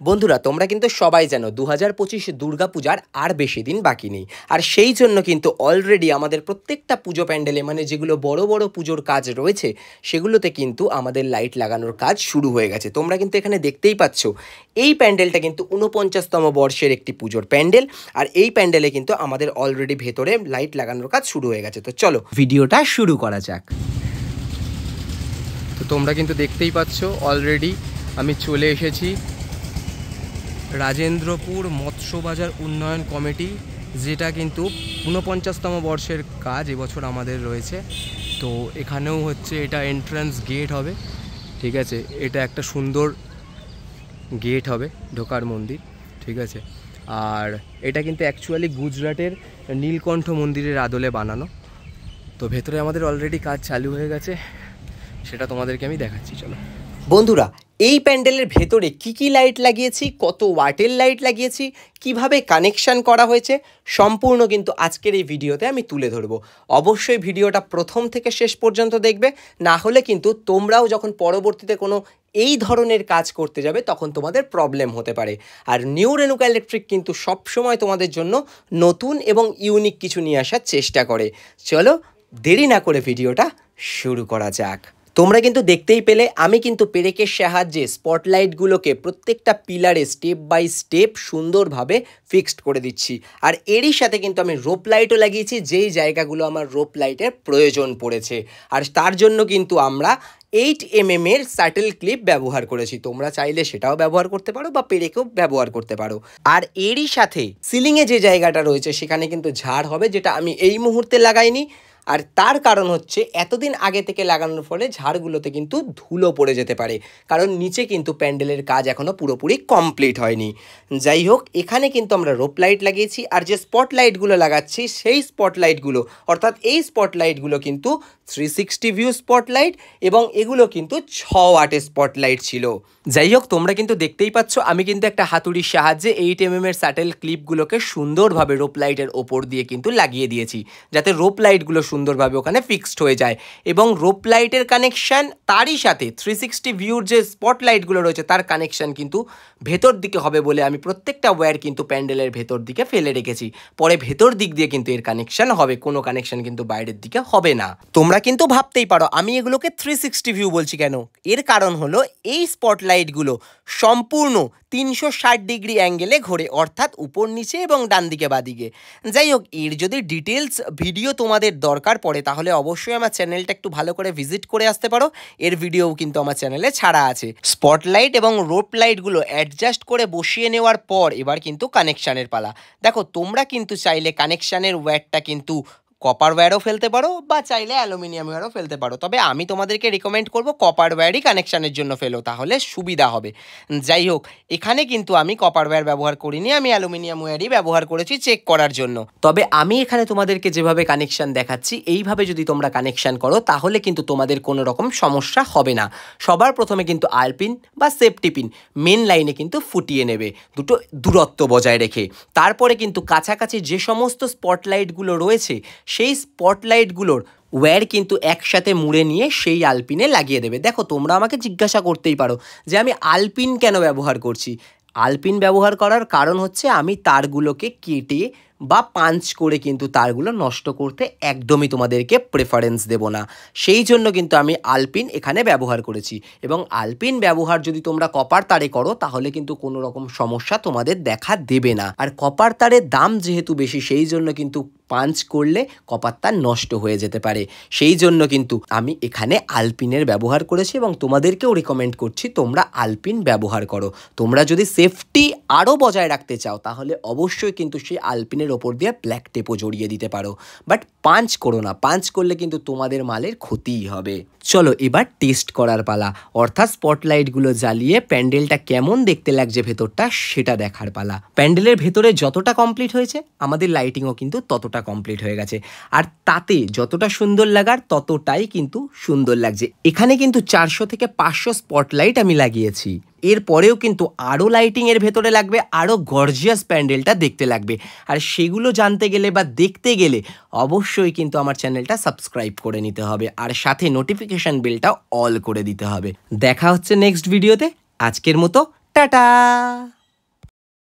বন্ধুরা তোমরা কিন্তু সবাই জানো 2025 দুর্গাপূজার আর বেশি দিন বাকি নেই। আর সেই জন্য কিন্তু অলরেডি আমাদের প্রত্যেকটা পুজো প্যান্ডেলে মানে যেগুলো বড় বড় পুজোর কাজ রয়েছে সেগুলোতে কিন্তু আমাদের লাইট লাগানোর কাজ শুরু হয়ে গেছে। তোমরা কিন্তু এখানে দেখতেই পাচ্ছ এই প্যান্ডেলটা কিন্তু 49তম বর্ষের একটি পুজোর প্যান্ডেল। আর এই প্যান্ডেলে কিন্তু আমাদের অলরেডি ভেতরে লাইট লাগানোর কাজ শুরু হয়ে গেছে। তো চলো ভিডিওটা শুরু করা যাক। তো তোমরা কিন্তু দেখতেই পাচ্ছ অলরেডি আমি চলে এসেছি রাজেন্দ্রপুর মৎস্য বাজার উন্নয়ন কমিটি, যেটা কিন্তু 49তম বর্ষের কাজ এবছর আমাদের রয়েছে। তো এখানেও হচ্ছে এটা এন্ট্রান্স গেট হবে, ঠিক আছে। এটা একটা সুন্দর গেট হবে ঢোকার মন্দির, ঠিক আছে। আর এটা কিন্তু অ্যাকচুয়ালি গুজরাটের নীলকণ্ঠ মন্দিরের আদলে বানানো। তো ভেতরে আমাদের অলরেডি কাজ চালু হয়ে গেছে, সেটা তোমাদেরকে আমি দেখাচ্ছি। চলো বন্ধুরা, এই প্যান্ডেলের ভেতরে কি লাইট লাগিয়েছি, কত ওয়াটের লাইট লাগিয়েছি, কিভাবে কানেকশান করা হয়েছে সম্পূর্ণ কিন্তু আজকের এই ভিডিওতে আমি তুলে ধরবো। অবশ্যই ভিডিওটা প্রথম থেকে শেষ পর্যন্ত দেখবে, না হলে কিন্তু তোমরাও যখন পরবর্তীতে কোনো এই ধরনের কাজ করতে যাবে তখন তোমাদের প্রবলেম হতে পারে। আর নিউ রেনুকা ইলেকট্রিক কিন্তু সবসময় তোমাদের জন্য নতুন এবং ইউনিক কিছু নিয়ে আসার চেষ্টা করে। চলো দেরি না করে ভিডিওটা শুরু করা যাক। তোমরা কিন্তু দেখতেই পেলে আমি কিন্তু পেরেকের সাহায্যে স্পটলাইটগুলোকে প্রত্যেকটা পিলারে স্টেপ বাই স্টেপ সুন্দরভাবে ফিক্সড করে দিচ্ছি। আর এরই সাথে কিন্তু আমি রোপ লাইটও লাগিয়েছি, যেই জায়গাগুলো আমার রোপ লাইটের প্রয়োজন পড়েছে। আর তার জন্য কিন্তু আমরা 8mm এর শাটল ক্লিপ ব্যবহার করেছি। তোমরা চাইলে সেটাও ব্যবহার করতে পারো বা পেরেকেও ব্যবহার করতে পারো। আর এরই সাথে সিলিংয়ে যে জায়গাটা রয়েছে সেখানে কিন্তু ঝাড় হবে, যেটা আমি এই মুহূর্তে লাগাইনি। আর তার কারণ হচ্ছে এতদিন আগে থেকে লাগানোর ফলে ঝাড়গুলোতে কিন্তু ধুলো পড়ে যেতে পারে, কারণ নিচে কিন্তু প্যান্ডেলের কাজ এখনও পুরোপুরি কমপ্লিট হয়নি। যাই হোক, এখানে কিন্তু আমরা রোপ লাইট লাগিয়েছি। আর যে স্পটলাইটগুলো লাগাচ্ছি সেই স্পটলাইটগুলো অর্থাৎ এই স্পটলাইটগুলো কিন্তু 360 ভিউ স্পটলাইট, এবং এগুলো কিন্তু 6 ওয়াটের স্পটলাইট ছিল। যাই হোক, তোমরা কিন্তু দেখতেই পাচ্ছ আমি কিন্তু একটা হাতুড়ির সাহায্যে 8mm এর শাটল ক্লিপগুলোকে সুন্দরভাবে রোপ লাইটের ওপর দিয়ে কিন্তু লাগিয়ে দিয়েছি, যাতে রোপ লাইটগুলো সুন্দরভাবে ওখানে ফিক্সড হয়ে যায়। এবং রোপ লাইটের কানেকশান তারই সাথে 360 ভিউর যে স্পটলাইটগুলো রয়েছে তার কানেকশান কিন্তু ভেতর দিকে হবে বলে আমি প্রত্যেকটা ওয়্যার কিন্তু প্যান্ডেলের ভেতর দিকে ফেলে রেখেছি। পরে ভেতর দিক দিয়ে কিন্তু এর কানেকশান হবে, কোনো কানেকশান কিন্তু বাইরের দিকে হবে না। তোমরা কিন্তু ভাবতেই পারো আমি এগুলোকে 360 ভিউ বলছি কেন। এর কারণ হলো এই স্পটলাইটগুলো সম্পূর্ণ 360 ডিগ্রি অ্যাঙ্গেলে ঘোরে, অর্থাৎ উপর নিচে এবং ডান দিকে বাদিকে। যাই হোক, এর যদি ডিটেলস ভিডিও তোমাদের দরকার পড়ে তাহলে অবশ্যই আমার চ্যানেলটা একটু ভালো করে ভিজিট করে আসতে পারো। এর ভিডিওও কিন্তু আমার চ্যানেলে ছাড়া আছে। স্পটলাইট এবং রোপ লাইটগুলো অ্যাডজাস্ট করে বসিয়ে নেওয়ার পর এবার কিন্তু কানেকশানের পালা। দেখো, তোমরা কিন্তু চাইলে কানেকশানের ওয়্যারটা কিন্তু কপার ওয়্যারও ফেলতে পারো বা চাইলে অ্যালুমিনিয়াম ওয়্যারও ফেলতে পারো, তবে আমি তোমাদেরকে রিকমেন্ড করব কপার ওয়্যারই কানেকশানের জন্য ফেলো, তাহলে সুবিধা হবে। যাই হোক, এখানে কিন্তু আমি কপার ওয়্যার ব্যবহার করিনি, আমি অ্যালুমিনিয়াম ওয়্যারই ব্যবহার করেছি চেক করার জন্য। তবে আমি এখানে তোমাদেরকে যেভাবে কানেকশান দেখাচ্ছি এইভাবে যদি তোমরা কানেকশান করো তাহলে কিন্তু তোমাদের কোনো রকম সমস্যা হবে না। সবার প্রথমে কিন্তু আলপিন বা সেফটি পিন মেন লাইনে কিন্তু ফুটিয়ে নেবে, দুটো দূরত্ব বজায় রেখে। তারপরে কিন্তু কাছাকাছি যে সমস্ত স্পটলাইটগুলো রয়েছে সেই স্পটলাইটগুলোর ওয়্যার কিন্তু একসাথে মুড়ে নিয়ে সেই আলপিনে লাগিয়ে দেবে। দেখো, তোমরা আমাকে জিজ্ঞাসা করতেই পারো যে আমি আলপিন কেন ব্যবহার করছি। আলপিন ব্যবহার করার কারণ হচ্ছে আমি তারগুলোকে কেটে বা পাঞ্চ করে কিন্তু তারগুলো নষ্ট করতে একদমই তোমাদেরকে প্রেফারেন্স দেব না। সেই জন্য কিন্তু আমি আলপিন এখানে ব্যবহার করেছি। এবং আলপিন ব্যবহার যদি তোমরা কপার তারে করো তাহলে কিন্তু কোনো রকম সমস্যা তোমাদের দেখা দেবে না। আর কপার তারের দাম যেহেতু বেশি সেই জন্য কিন্তু পাঞ্চ করলে কপার তার নষ্ট হয়ে যেতে পারে। সেই জন্য কিন্তু আমি এখানে আলপিনের ব্যবহার করেছি এবং তোমাদেরকেও রিকমেন্ড করছি তোমরা আলপিন ব্যবহার করো। তোমরা যদি সেফটি আরও বজায় রাখতে চাও তাহলে অবশ্যই কিন্তু সেই আলপিনের ওপর দিয়ে ব্ল্যাক টেপও জড়িয়ে দিতে পারো, বাট পাঞ্চ করো না। পাঞ্চ করলে কিন্তু তোমাদের মালের ক্ষতিই হবে। চলো এবার টেস্ট করার পালা, অর্থাৎ স্পটলাইটগুলো জ্বালিয়ে প্যান্ডেলটা কেমন দেখতে লাগছে ভেতরটা সেটা দেখার পালা। প্যান্ডেলের ভেতরে যতটা কমপ্লিট হয়েছে আমাদের লাইটিংও কিন্তু ততটা কমপ্লিট হয়ে গেছে। আর তাতে যতটা সুন্দর লাগার ততটাই কিন্তু সুন্দর লাগছে। এখানে কিন্তু 400 থেকে 500 স্পটলাইট আমি লাগিয়েছি। এরপরেও কিন্তু আরও লাইটিংয়ের ভেতরে লাগবে, আরও গর্জিয়াস প্যান্ডেলটা দেখতে লাগবে। আর সেগুলো জানতে গেলে বা দেখতে গেলে অবশ্যই কিন্তু আমার চ্যানেলটা সাবস্ক্রাইব করে নিতে হবে আর সাথে নোটিফিকেশান বেলটা অল করে দিতে হবে। দেখা হচ্ছে নেক্সট ভিডিওতে। আজকের মতো টাটা।